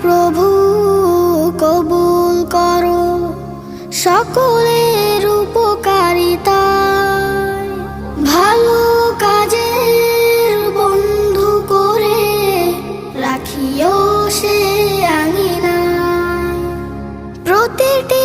প্রভু কবুল করো সকলের উপকারিতায়, ভালো কাজের বন্ধু করে রাখিও সে আঙিনায়। প্রতিটি